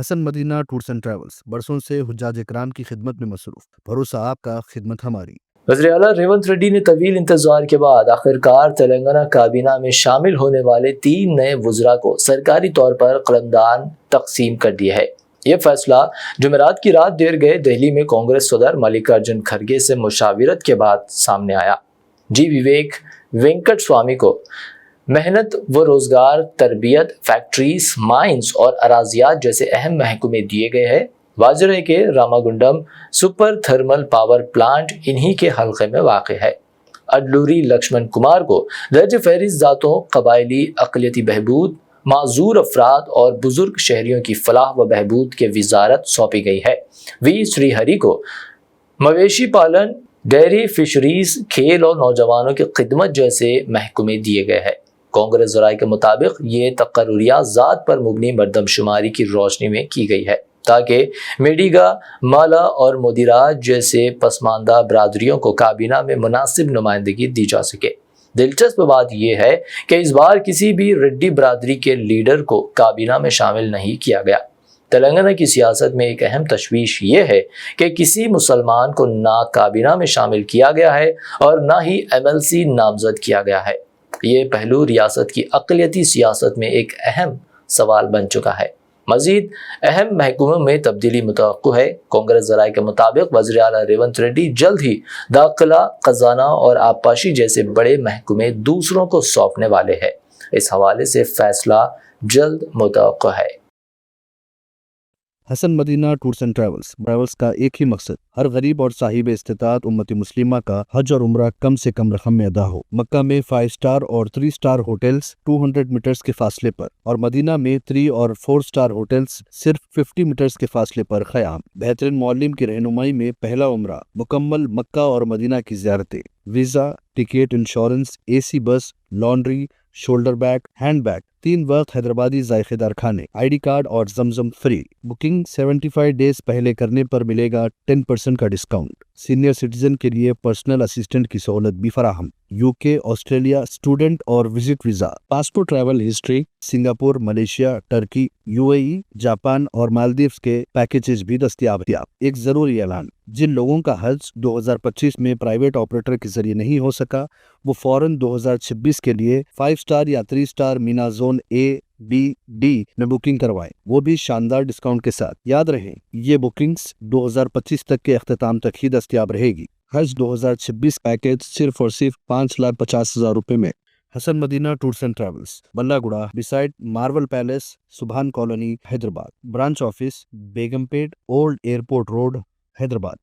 Hasan Madina tours and travels برسوں سے حجاج اکرام کی خدمت میں مصروف، بھروسہ آپ کا، خدمت ہماری۔ وزیر اعلیٰ ریونت ریڈی نے طویل انتظار کے بعد آخرکار تلنگانہ کابینہ میں شامل ہونے والے 3 نئے وزراء کو سرکاری طور پر قلمدان تقسیم کر دیے ہے۔ یہ فیصلہ جمعرات کی رات دیر گئے دہلی میں کانگریس صدر ملکارجن کھڑگے سے مشاورت کے بعد سامنے آیا۔ جی وویک وینکٹ سوامی کو محنت و روزگار، تربیت، فیکٹریز، مائنز اور اراضیات جیسے اہم محکمے دیے گئے ہیں۔ واضح ہے کہ راماگنڈم سپر تھرمل پاور پلانٹ انہی کے حلقے میں واقع ہے۔ اڈلوری لکشمن کمار کو درج فہرست ذاتوں، قبائلی اقلیتی بہبود، معذور افراد اور بزرگ شہریوں کی فلاح و بہبود کے وزارت سونپی گئی ہے۔ وی سری ہری کو مویشی پالن، ڈیری، فشریز، کھیل اور نوجوانوں کی خدمت جیسے محکمے دیے گئے ہیں۔ کانگریس ذرائع کے مطابق یہ تقرریات ذات پر مبنی مردم شماری کی روشنی میں کی گئی ہے تاکہ میڈیگا، مالا اور مدیراج جیسے پسماندہ برادریوں کو کابینہ میں مناسب نمائندگی دی جا سکے۔ دلچسپ بات یہ ہے کہ اس بار کسی بھی ریڈی برادری کے لیڈر کو کابینہ میں شامل نہیں کیا گیا۔ تلنگانہ کی سیاست میں ایک اہم تشویش یہ ہے کہ کسی مسلمان کو نہ کابینہ میں شامل کیا گیا ہے اور نہ ہی MLC نامزد کیا گیا ہے۔ یہ پہلو ریاست کی اقلیتی سیاست میں ایک اہم سوال بن چکا ہے۔ مزید اہم محکموں میں تبدیلی متوقع ہے۔ کانگریس ذرائع کے مطابق وزیر اعلیٰ ریونت ریڈی جلد ہی داخلہ، خزانہ اور آبپاشی جیسے بڑے محکمے دوسروں کو سونپنے والے ہیں۔ اس حوالے سے فیصلہ جلد متوقع ہے۔ حسن مدینہ ٹورس اینڈ ٹریولز کا ایک ہی مقصد، ہر غریب اور صاحب استطاعت امت مسلمہ کا حج اور عمرہ کم سے کم رقم میں ادا ہو۔ مکہ میں 5 اسٹار اور 3 اسٹار ہوٹلز 200 میٹرز کے فاصلے پر اور مدینہ میں 3 اور 4 اسٹار ہوٹلز صرف 50 میٹرز کے فاصلے پر قیام۔ بہترین معلم کی رہنمائی میں پہلا عمرہ، مکمل مکہ اور مدینہ کی زیارتیں، visa, ticket, insurance, AC bus, laundry, shoulder bag, hand bag, 3 وقت حیدرآبادی ذائقے دار کھانے، ID کارڈ اور زمزم فری۔ بکنگ 75 ڈیز پہلے کرنے پر ملے گا 10% کا ڈسکاؤنٹ۔ سینئر سٹیزن کے لیے پرسنل اسسٹنٹ کی سہولت بھی فراہم۔ UK، آسٹریلیا اسٹوڈنٹ اور visit visa, passport, travel history, Singapore, Malaysia, Turkey, UAE، Japan اور مالدیوز کے پیکیجز بھی دستیاب ہیں۔ ایک ضروری اعلان، جن لوگوں کا حج 2025 میں پرائیویٹ آپریٹر کے ذریعے نہیں ہو سکا، وہ فوراً 2026 کے لیے 5 اسٹار یا 3 star Mina zone A، B، D میں بکنگ کروائیں، وہ بھی شاندار ڈسکاؤنٹ کے ساتھ۔ یاد رہیں، یہ بکنگز 2025 تک کے اختتام تک ہی دستیاب رہے گی۔ حج 2026 پیکیج صرف اور صرف 5,50,000 روپے میں۔ Hasan Madina tours and travels, بلہ گڑھا، beside Marvel palace, Subhan colony, Hyderabad. Branch office Begum Pet, old airport road, Hyderabad.